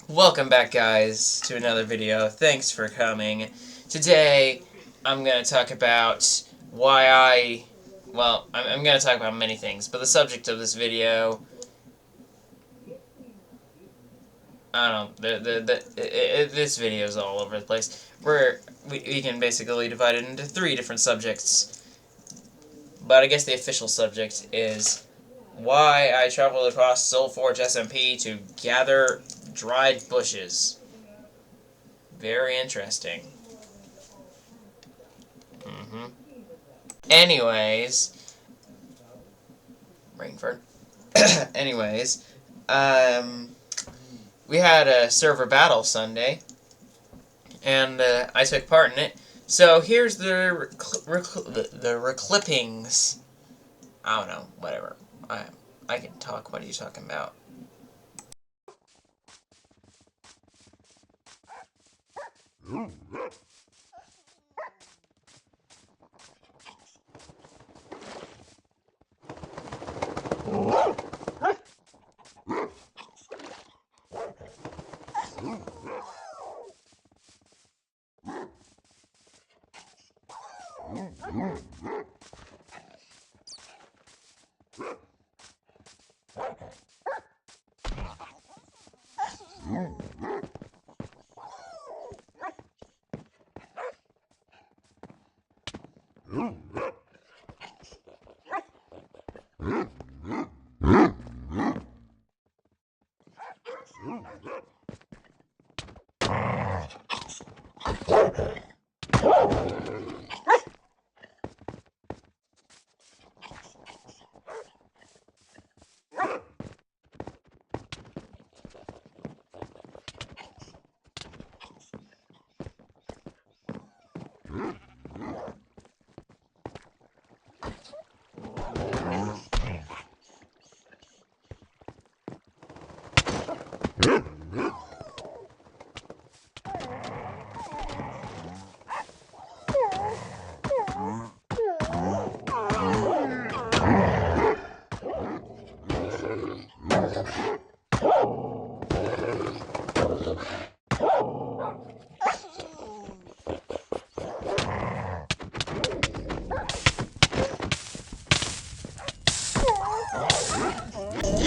Welcome back, guys, to another video. Thanks for coming. Today, I'm going to talk about I'm going to talk about many things, but the subject of this video, I don't know, this video is all over the place. We can basically divide it into 3 different subjects, but I guess the official subject is why I traveled across SoulForge SMP to gather dried bushes. Very interesting. Anyways, Rainford. Anyways, we had a server battle Sunday, and I took part in it. So here's the clippings. I don't know, whatever. I can talk. What are you talking about?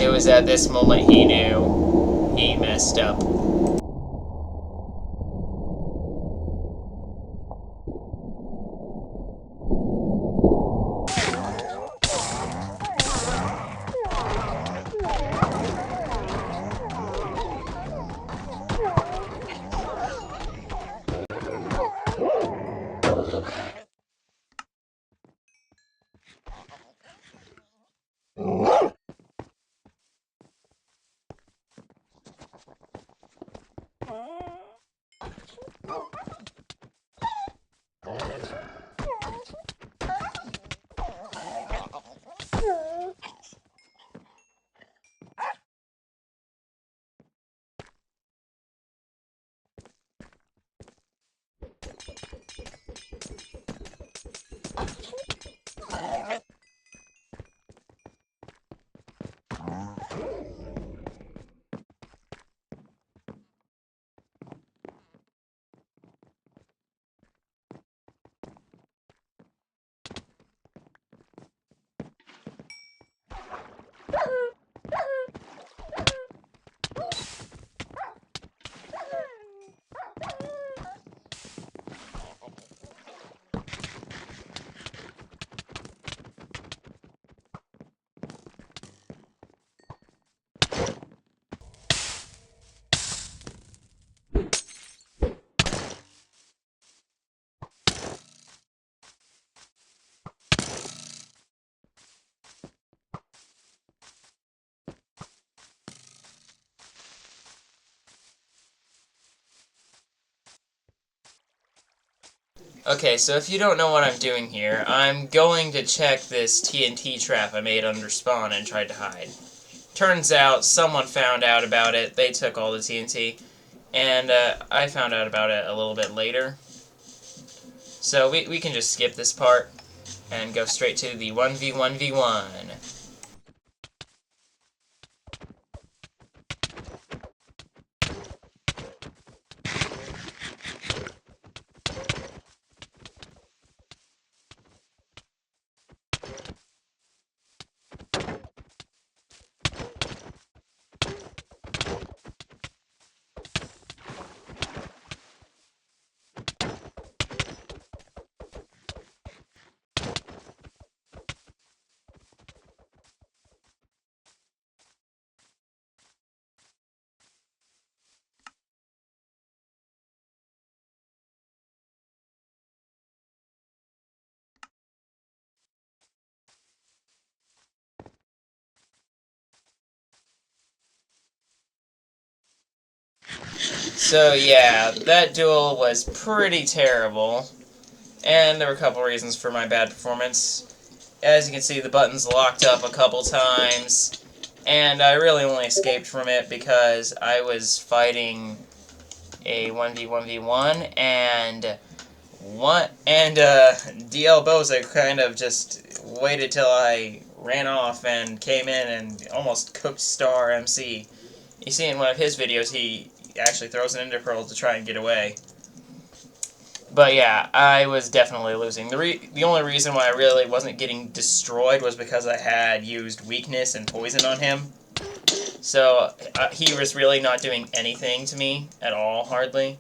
It was at this moment he knew he messed up. Okay, so if you don't know what I'm doing here, I'm going to check this TNT trap I made under spawn and tried to hide. Turns out someone found out about it, they took all the TNT, and I found out about it a little bit later. So we can just skip this part and go straight to the 1v1v1. So yeah, that duel was pretty terrible, and there were a couple reasons for my bad performance. As you can see, the buttons locked up a couple times, and I really only escaped from it because I was fighting a 1v1, and DL Boza kind of just waited till I ran off and came in and almost cooked Star MC. You see in one of his videos, he actually throws an Ender Pearl to try and get away. But yeah, I was definitely losing. The only reason why I really wasn't getting destroyed was because I had used weakness and poison on him. So he was really not doing anything to me at all, hardly.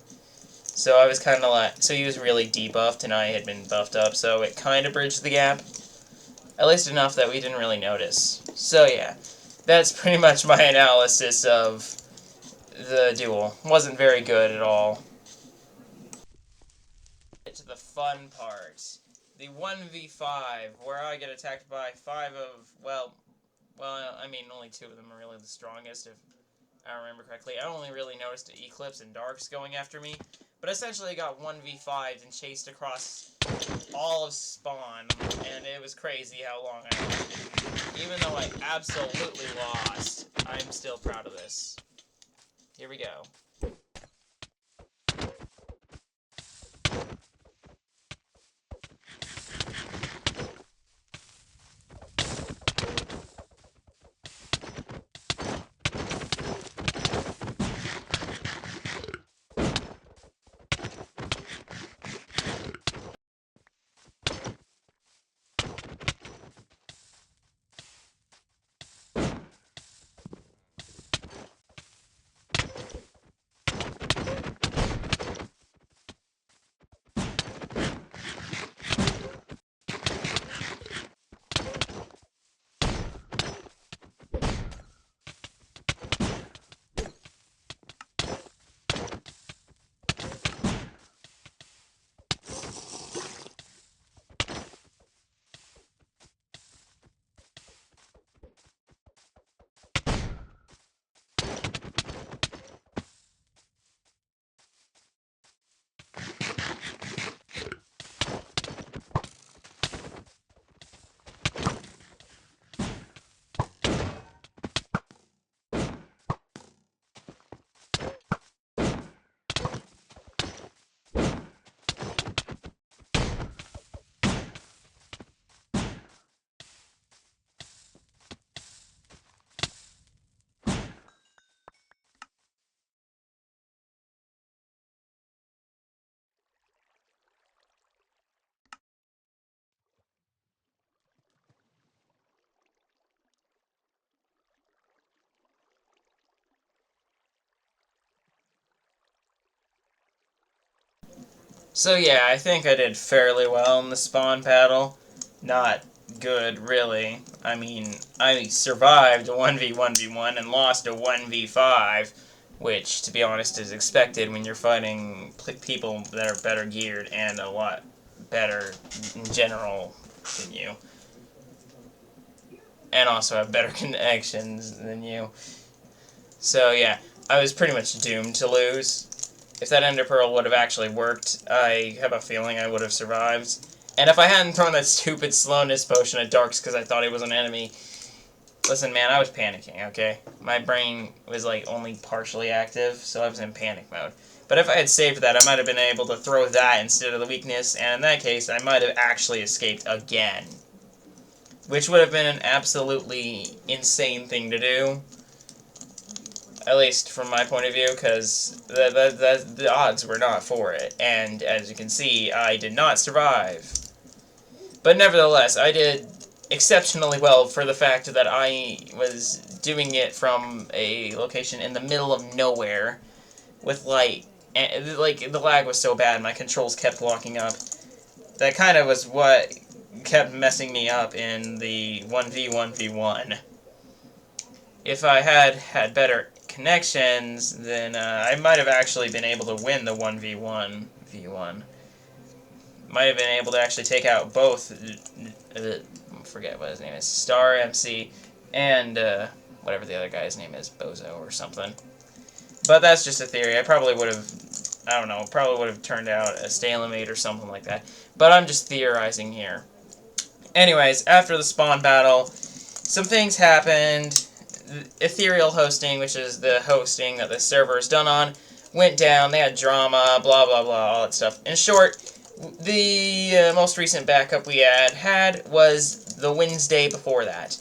So I was kind of like, so he was really debuffed and I had been buffed up, so it kind of bridged the gap. At least enough that we didn't really notice. So yeah, that's pretty much my analysis of the duel. Wasn't very good at all. To the fun part. The 1v5, where I get attacked by 5 of, well, I mean, only 2 of them are really the strongest, if I remember correctly. I only really noticed Eclipse and Darks going after me, but essentially I got 1v5'd and chased across all of spawn, and it was crazy how long I lasted. Even though I absolutely lost, I'm still proud of this. Here we go. So yeah, I think I did fairly well in the spawn battle. Not good, really. I mean, I survived a 1v1v1 and lost a 1v5, which, to be honest, is expected when you're fighting people that are better geared and a lot better in general than you. And also have better connections than you. So yeah, I was pretty much doomed to lose. If that Ender Pearl would have actually worked, I have a feeling I would have survived. And if I hadn't thrown that stupid slowness potion at Darks because I thought he was an enemy... Listen, man, I was panicking, okay? My brain was, like, only partially active, so I was in panic mode. But if I had saved that, I might have been able to throw that instead of the weakness, and in that case, I might have actually escaped again. Which would have been an absolutely insane thing to do. At least from my point of view, because the odds were not for it. And as you can see, I did not survive. But nevertheless, I did exceptionally well for the fact that I was doing it from a location in the middle of nowhere with light. And, like, the lag was so bad, my controls kept locking up. That kind of was what kept messing me up in the 1v1v1. If I had better connections, then I might have actually been able to win the 1v1v1. Might have been able to actually take out both, I forget what his name is, Star MC, and whatever the other guy's name is, Bozo or something. But that's just a theory. I probably would have, I don't know, probably would have turned out a stalemate or something like that. But I'm just theorizing here. Anyways, after the spawn battle, some things happened. Ethereal hosting, which is the hosting that the server is done on, went down. They had drama, blah, blah, blah, all that stuff. In short, the most recent backup we had was the Wednesday before that.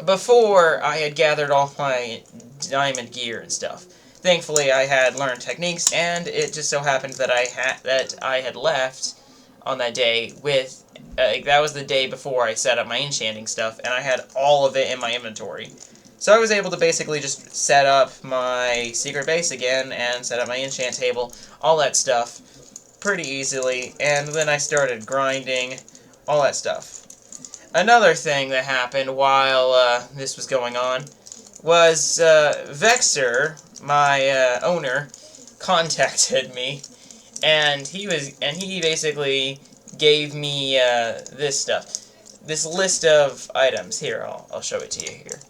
Before, I had gathered all my diamond gear and stuff. Thankfully, I had learned techniques, and it just so happened that I had left on that day with that was the day before I set up my enchanting stuff, and I had all of it in my inventory. So I was able to basically just set up my secret base again and set up my enchant table, all that stuff, pretty easily, and then I started grinding, all that stuff. Another thing that happened while this was going on was Vexer, my owner, contacted me, and he basically gave me this stuff, this list of items. Here, I'll show it to you here.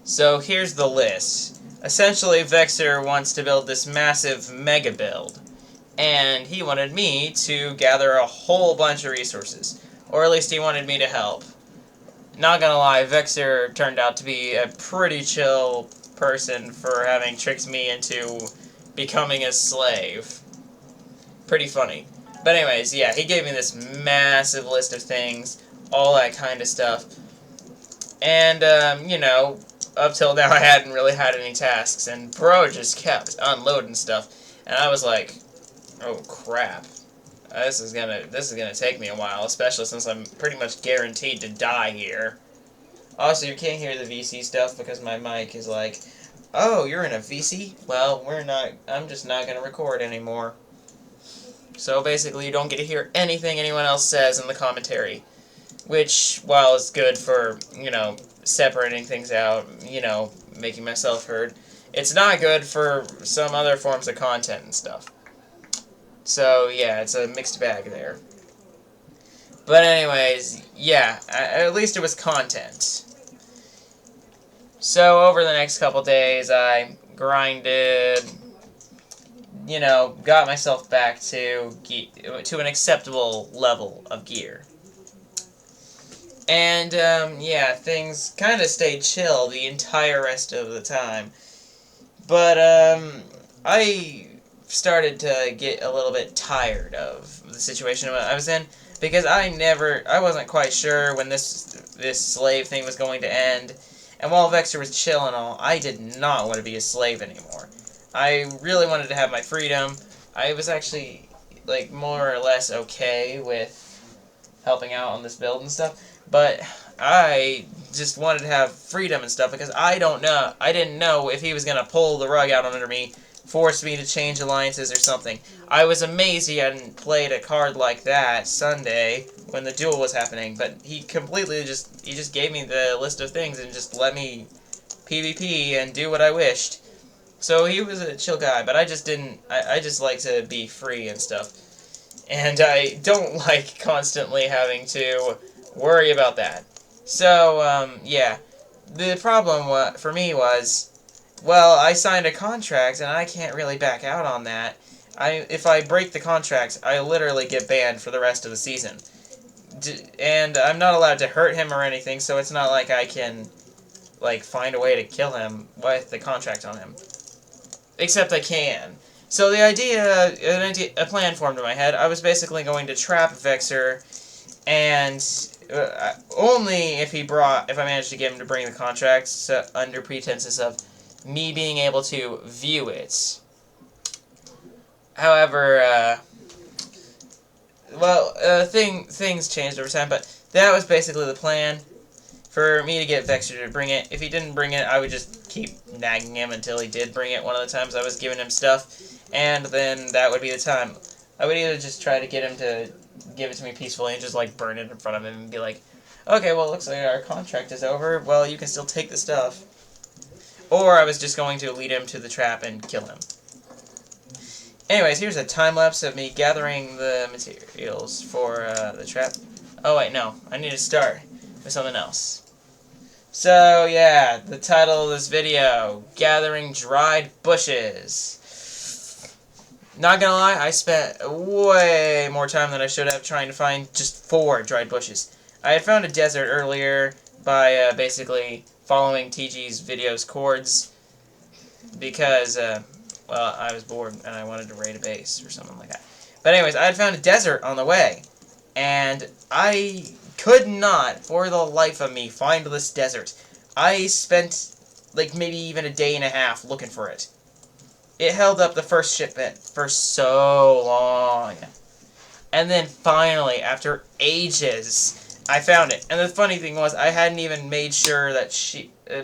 So here's the list. Essentially, Vexer wants to build this massive mega build, and he wanted me to gather a whole bunch of resources, or at least he wanted me to help. Not gonna lie, Vexer turned out to be a pretty chill person for having tricked me into becoming a slave. Pretty funny. But anyways, yeah, he gave me this massive list of things, all that kind of stuff. And, you know, up till now I hadn't really had any tasks, and bro just kept unloading stuff. And I was like, oh crap. This is gonna take me a while, especially since I'm pretty much guaranteed to die here. Also, you can't hear the VC stuff because my mic is like, oh, you're in a VC? Well, I'm just not gonna record anymore. So basically, you don't get to hear anything anyone else says in the commentary. Which, while it's good for, you know, separating things out, you know, making myself heard, it's not good for some other forms of content and stuff. So, yeah, it's a mixed bag there. But anyways, yeah, at least it was content. So, over the next couple days, I grinded, you know, got myself back to an acceptable level of gear. And, yeah, things kind of stayed chill the entire rest of the time. But, I started to get a little bit tired of the situation I was in, because I wasn't quite sure when this slave thing was going to end. And while Vexer was chill and all, I did not want to be a slave anymore. I really wanted to have my freedom. I was actually, like, more or less okay with helping out on this build and stuff, but I just wanted to have freedom and stuff because I didn't know if he was going to pull the rug out under me, force me to change alliances or something. I was amazed he hadn't played a card like that Sunday when the duel was happening, but he completely just gave me the list of things and just let me PvP and do what I wished. So he was a chill guy, but I just didn't, I just like to be free and stuff. And I don't like constantly having to worry about that. So, yeah. The problem for me was, well, I signed a contract, and I can't really back out on that. If I break the contract, I literally get banned for the rest of the season. And I'm not allowed to hurt him or anything, so it's not like I can, like, find a way to kill him with the contract on him. Except I can. So the a plan formed in my head. I was basically going to trap Vexer, and only if I managed to get him to bring the contract, so under pretenses of me being able to view it. However, things changed over time, but that was basically the plan, for me to get Vexer to bring it. If he didn't bring it, I would just keep nagging him until he did bring it one of the times I was giving him stuff, and then that would be the time. I would either just try to get him to give it to me peacefully and just, like, burn it in front of him and be like, okay, well, it looks like our contract is over. Well, you can still take the stuff. Or I was just going to lead him to the trap and kill him. Anyways, here's a time-lapse of me gathering the materials for the trap. Oh, wait, no. I need to start with something else. So, yeah, the title of this video, Gathering Dried Bushes. Not gonna lie, I spent way more time than I should have trying to find just 4 dried bushes. I had found a desert earlier by basically following TG's video's chords because, well, I was bored and I wanted to raid a base or something like that. But anyways, I had found a desert on the way, and I could not, for the life of me, find this desert. I spent, like, maybe even a day and a half looking for it. It held up the first shipment for so long. And then finally, after ages, I found it. And the funny thing was, I hadn't even made sure that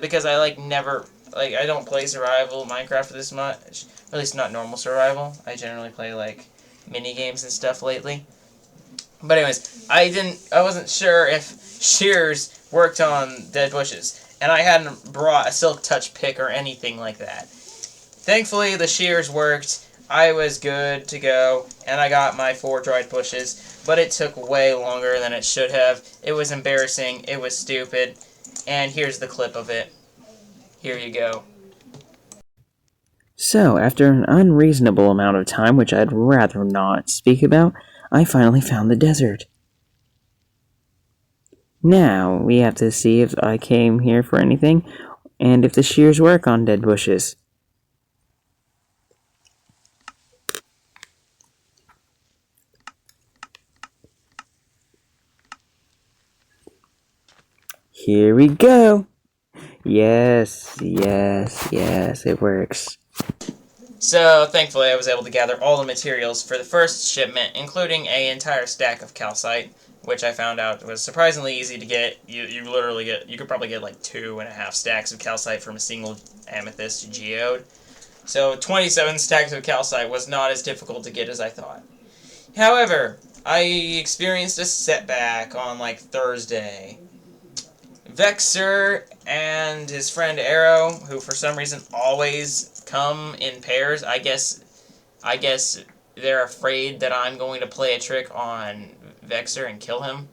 because I, like, never, like, I don't play survival Minecraft this much. At least not normal survival. I generally play, like, mini games and stuff lately. But anyways, I wasn't sure if shears worked on dead bushes. And I hadn't brought a silk touch pick or anything like that. Thankfully, the shears worked. I was good to go, and I got my 4 dried bushes, but it took way longer than it should have. It was embarrassing. It was stupid. And here's the clip of it. Here you go. So, after an unreasonable amount of time, which I'd rather not speak about, I finally found the desert. Now, we have to see if I came here for anything, and if the shears work on dead bushes. Here we go! Yes, it works. So, thankfully, I was able to gather all the materials for the first shipment, including an entire stack of calcite, which I found out was surprisingly easy to get. You could probably get like 2.5 stacks of calcite from a single amethyst geode. So 27 stacks of calcite was not as difficult to get as I thought. However, I experienced a setback on like Thursday. Vexer and his friend Arrow, who for some reason always come in pairs, I guess they're afraid that I'm going to play a trick on Vexer and kill him,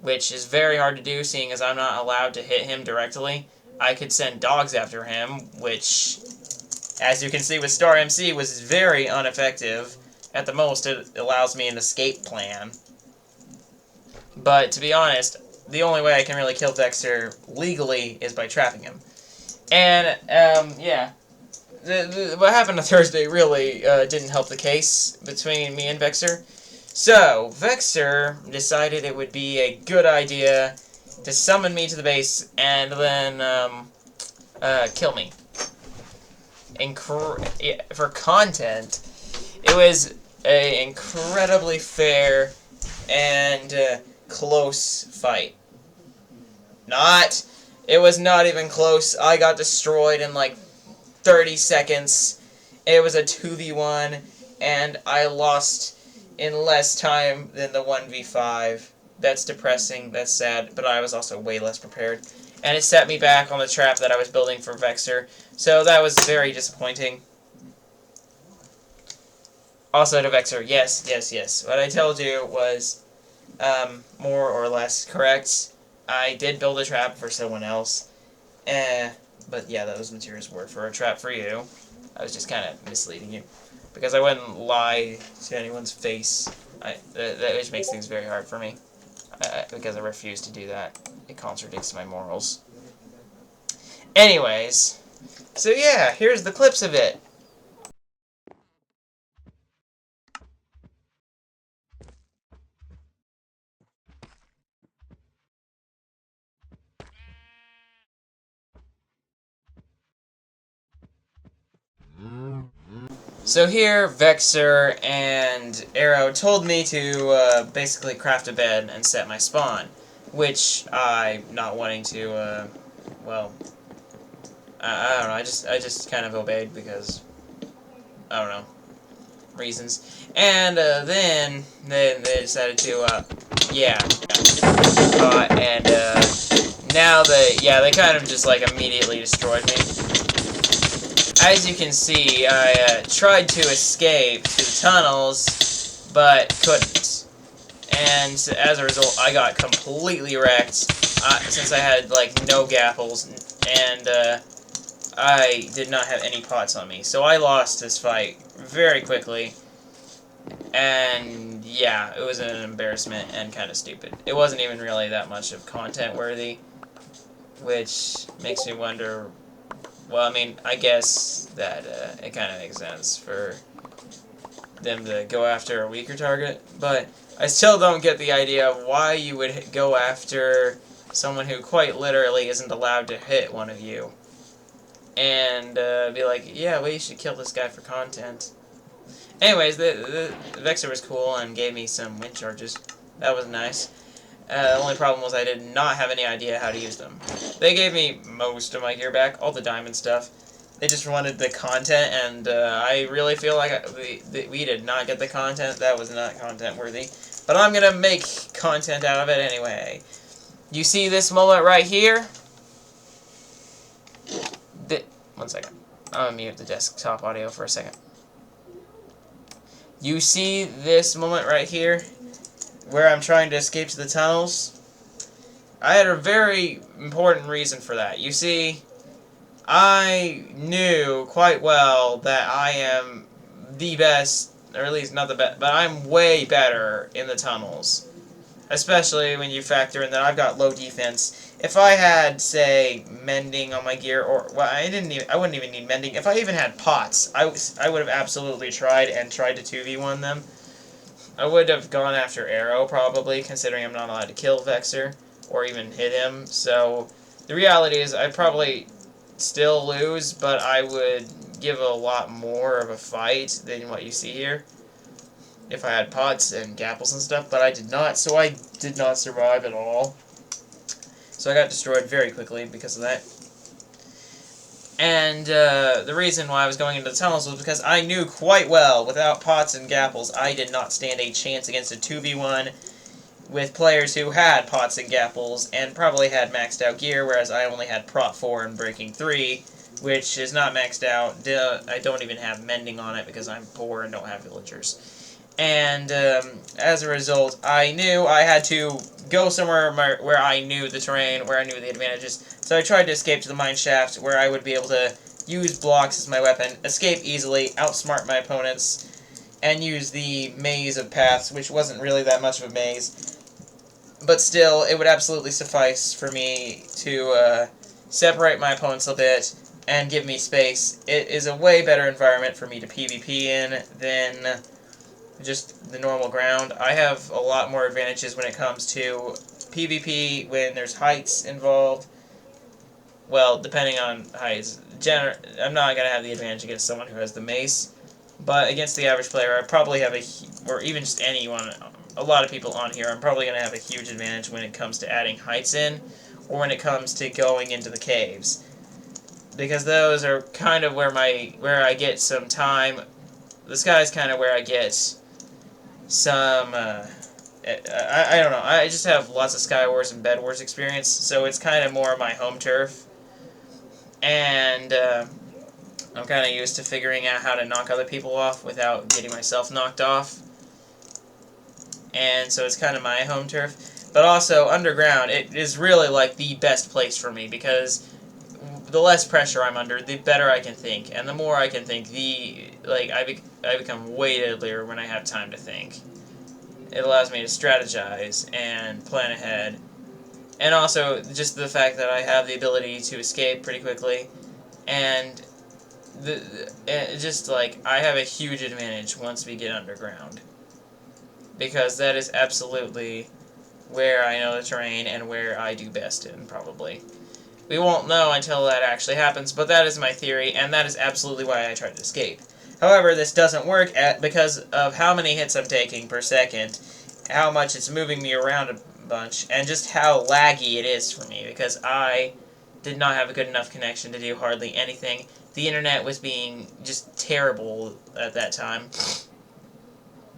which is very hard to do, seeing as I'm not allowed to hit him directly. I could send dogs after him, which, as you can see with Star MC, was very ineffective. At the most, it allows me an escape plan. But to be honest, the only way I can really kill Vexer legally is by trapping him. And, yeah. What happened on Thursday really didn't help the case between me and Vexer. So, Vexer decided it would be a good idea to summon me to the base and then kill me. For content, it was an incredibly fair and close fight. It was not even close. I got destroyed in like 30 seconds. It was a 2v1, and I lost in less time than the 1v5. That's depressing, that's sad, but I was also way less prepared. And it set me back on the trap that I was building for Vexer, so that was very disappointing. Also to Vexer, yes. What I told you was more or less correct. I did build a trap for someone else. But yeah, those materials were for a trap for you. I was just kind of misleading you. Because I wouldn't lie to anyone's face. Which makes things very hard for me. Because I refuse to do that. It contradicts my morals. Anyways. So yeah, here's the clips of it. So here, Vexer and Arrow told me to basically craft a bed and set my spawn, which I, not wanting to, well, I don't know, I just kind of obeyed because, I don't know, reasons. And then they decided to, now they kind of just like immediately destroyed me. As you can see, I tried to escape to the tunnels, but couldn't. And as a result, I got completely wrecked. since I had, like, no gapples, and, I did not have any pots on me. So I lost this fight very quickly, and, yeah, it was an embarrassment and kind of stupid. It wasn't even really that much of content worthy, which makes me wonder, well, I mean, I guess that, it kind of makes sense for them to go after a weaker target, but I still don't get the idea of why you would go after someone who quite literally isn't allowed to hit one of you, and be like, yeah, well, you should kill this guy for content. Anyways, the Vexor was cool and gave me some wind charges. That was nice. The only problem was I did not have any idea how to use them. They gave me most of my gear back, all the diamond stuff. They just wanted the content, and I really feel like we did not get the content. That was not content worthy. But I'm going to make content out of it anyway. You see this moment right here? One second. I'm going to mute the desktop audio for a second. You see this moment right here? Where I'm trying to escape to the tunnels? I had a very important reason for that. You see, I knew quite well that I am the best, or at least not the best, but I'm way better in the tunnels. Especially when you factor in that I've got low defense. If I had, say, mending on my gear, or, well, I wouldn't even need mending. If I even had pots, I would have absolutely tried to 2v1 them. I would have gone after Arrow, probably, considering I'm not allowed to kill Vexor, or even hit him. So, the reality is, I'd probably still lose, but I would give a lot more of a fight than what you see here. If I had pots and gapples and stuff, but I did not, so I did not survive at all. So I got destroyed very quickly because of that. And the reason why I was going into the tunnels was because I knew quite well, without pots and gapples, I did not stand a chance against a 2v1 with players who had pots and gapples and probably had maxed out gear, whereas I only had prot 4 and breaking 3, which is not maxed out. I don't even have mending on it because I'm poor and don't have villagers. And as a result, I knew I had to go somewhere where I knew the terrain, where I knew the advantages. So I tried to escape to the mine shaft, where I would be able to use blocks as my weapon, escape easily, outsmart my opponents, and use the maze of paths, which wasn't really that much of a maze. But still, it would absolutely suffice for me to separate my opponents a bit and give me space. It is a way better environment for me to PvP in than just the normal ground. I have a lot more advantages when it comes to PvP when there's heights involved. Well, depending on heights. I'm not going to have the advantage against someone who has the mace, but against the average player, I probably have or even just anyone, a lot of people on here, I'm probably going to have a huge advantage when it comes to adding heights in, or when it comes to going into the caves. Because those are kind of where I get some time. The sky is kind of where I get some, I don't know, I just have lots of Sky Wars and Bed Wars experience, so it's kind of more my home turf, and I'm kind of used to figuring out how to knock other people off without getting myself knocked off, and so it's kind of my home turf. But also, underground, it is really like the best place for me, because the less pressure I'm under, the better I can think, and the more I can think, I become way deadlier when I have time to think. It allows me to strategize and plan ahead, and also just the fact that I have the ability to escape pretty quickly, and just like I have a huge advantage once we get underground, because that is absolutely where I know the terrain and where I do best in, probably. We won't know until that actually happens, but that is my theory, and that is absolutely why I tried to escape. However, this doesn't work because of how many hits I'm taking per second, how much it's moving me around a bunch, and just how laggy it is for me, because I did not have a good enough connection to do hardly anything. The internet was being just terrible at that time.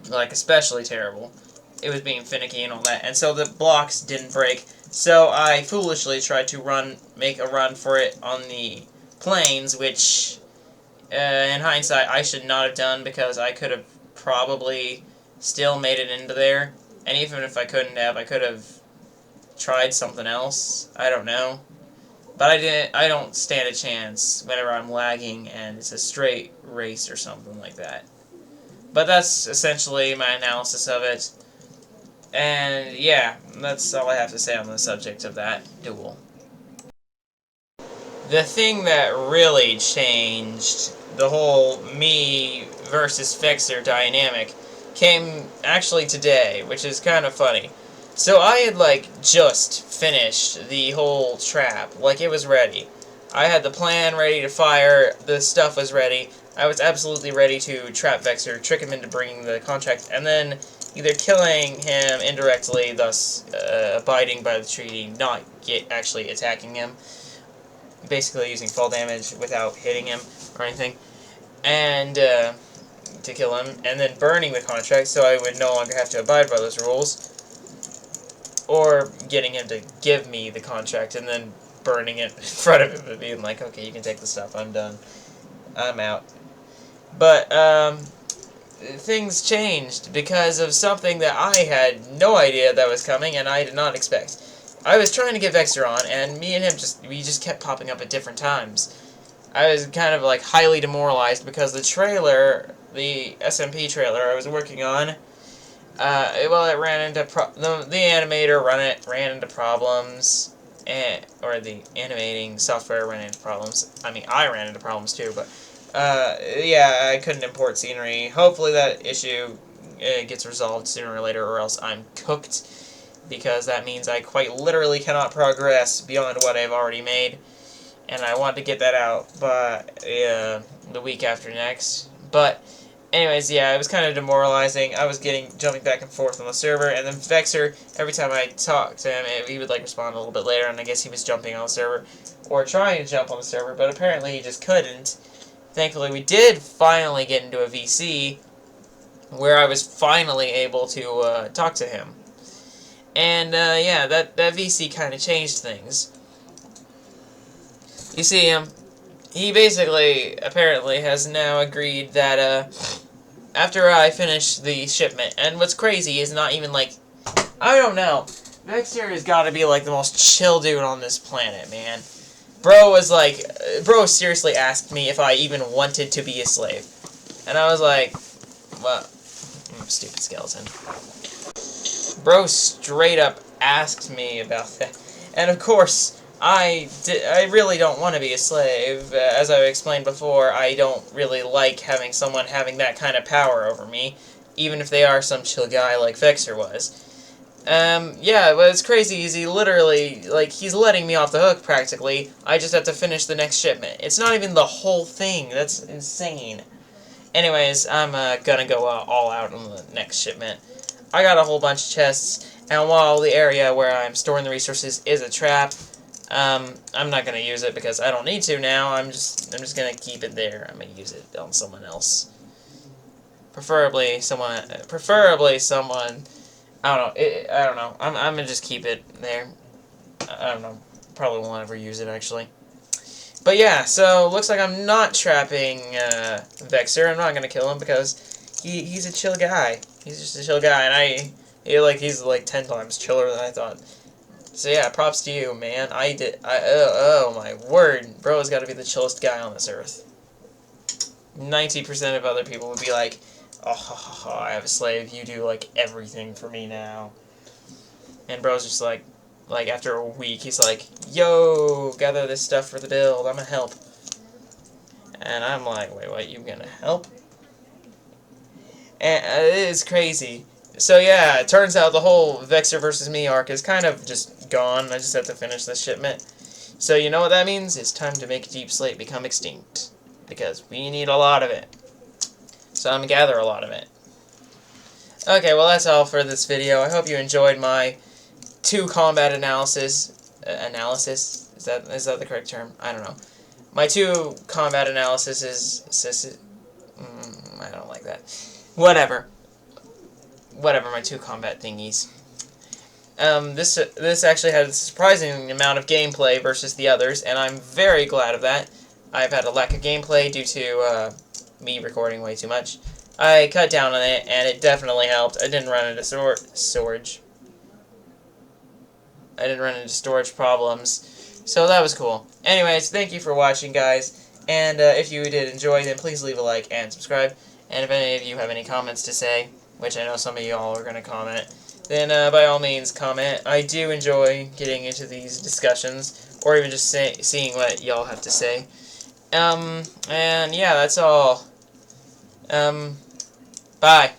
Like, especially terrible. It was being finicky and all that, and so the blocks didn't break. So I foolishly tried to make a run for it on the plains, which, in hindsight, I should not have done, because I could have probably still made it into there. And even if I couldn't have, I could have tried something else. I don't know. But I don't stand a chance whenever I'm lagging and it's a straight race or something like that. But that's essentially my analysis of it. And yeah, that's all I have to say on the subject of that duel. The thing that really changed the whole me versus Fixer dynamic came actually today, which is kind of funny. So I had, like, just finished the whole trap. Like, it was ready. I had the plan ready to fire, the stuff was ready. I was absolutely ready to trap Vexer, trick him into bringing the contract, and then either killing him indirectly, thus abiding by the treaty, not actually attacking him, basically using fall damage without hitting him or anything, and to kill him, and then burning the contract so I would no longer have to abide by those rules, or getting him to give me the contract and then burning it in front of him and being like, okay, you can take the stuff, I'm done, I'm out. But things changed because of something that I had no idea that was coming and I did not expect. I was trying to get Vexer on, and me and him we just kept popping up at different times. I was kind of like highly demoralized because the trailer, the SMP trailer I was working on, it ran into the animator ran into problems, or the animating software ran into problems. I mean, I ran into problems too, but yeah, I couldn't import scenery. Hopefully that issue gets resolved sooner or later, or else I'm cooked, because that means I quite literally cannot progress beyond what I've already made, and I want to get that out but the week after next. But anyways, yeah, it was kind of demoralizing. I was jumping back and forth on the server, and then Vexer, every time I talked to him, he would like respond a little bit later, and I guess he was jumping on the server, or trying to jump on the server, but apparently he just couldn't. Thankfully, we did finally get into a VC, where I was finally able to talk to him. And yeah, that VC kind of changed things. You see, he basically, apparently, has now agreed that after I finish the shipment, and what's crazy is not even like, I don't know, Vexer has got to be like the most chill dude on this planet, man. Bro seriously asked me if I even wanted to be a slave. And I was like, well, stupid skeleton. Bro straight up asked me about that. And of course, I really don't want to be a slave. As I explained before, I don't really like having someone having that kind of power over me, even if they are some chill guy like Vexer was. Yeah, what's crazy is he literally, like, he's letting me off the hook, practically. I just have to finish the next shipment. It's not even the whole thing. That's insane. Anyways, I'm gonna go all out on the next shipment. I got a whole bunch of chests, and while the area where I'm storing the resources is a trap, I'm not gonna use it because I don't need to now. I'm just gonna keep it there. I'm gonna use it on someone else. Preferably someone. I don't know. I don't know. I'm gonna just keep it there. I don't know. Probably won't ever use it actually. But yeah, so looks like I'm not trapping Vexer. I'm not gonna kill him because he's a chill guy. He's just a chill guy, and he's like 10 times chiller than I thought. So yeah, props to you, man. Oh my word, bro has got to be the chillest guy on this earth. 90% of other people would be like, oh, I have a slave. You do like everything for me now. And bro's just like after a week, he's like, yo, gather this stuff for the build. I'm gonna help. And I'm like, wait, what? You gonna help? And it is crazy. So yeah, it turns out the whole Vexer versus me arc is kind of just gone. I just have to finish this shipment. So you know what that means? It's time to make Deep Slate become extinct. Because we need a lot of it. So I'm gonna gather a lot of it. Okay, well that's all for this video. I hope you enjoyed my 2 combat analysis. Analysis? Is that the correct term? I don't know. My 2 combat analysis is... I don't like that. Whatever, my 2 combat thingies. This actually had a surprising amount of gameplay versus the others, and I'm very glad of that. I've had a lack of gameplay due to me recording way too much. I cut down on it, and it definitely helped. I didn't run into Sorge. I didn't run into storage problems. So that was cool. Anyways, thank you for watching, guys. And if you did enjoy, then please leave a like and subscribe. And if any of you have any comments to say, which I know some of y'all are going to comment, then by all means comment. I do enjoy getting into these discussions, or even just seeing what y'all have to say. And yeah, that's all. Bye.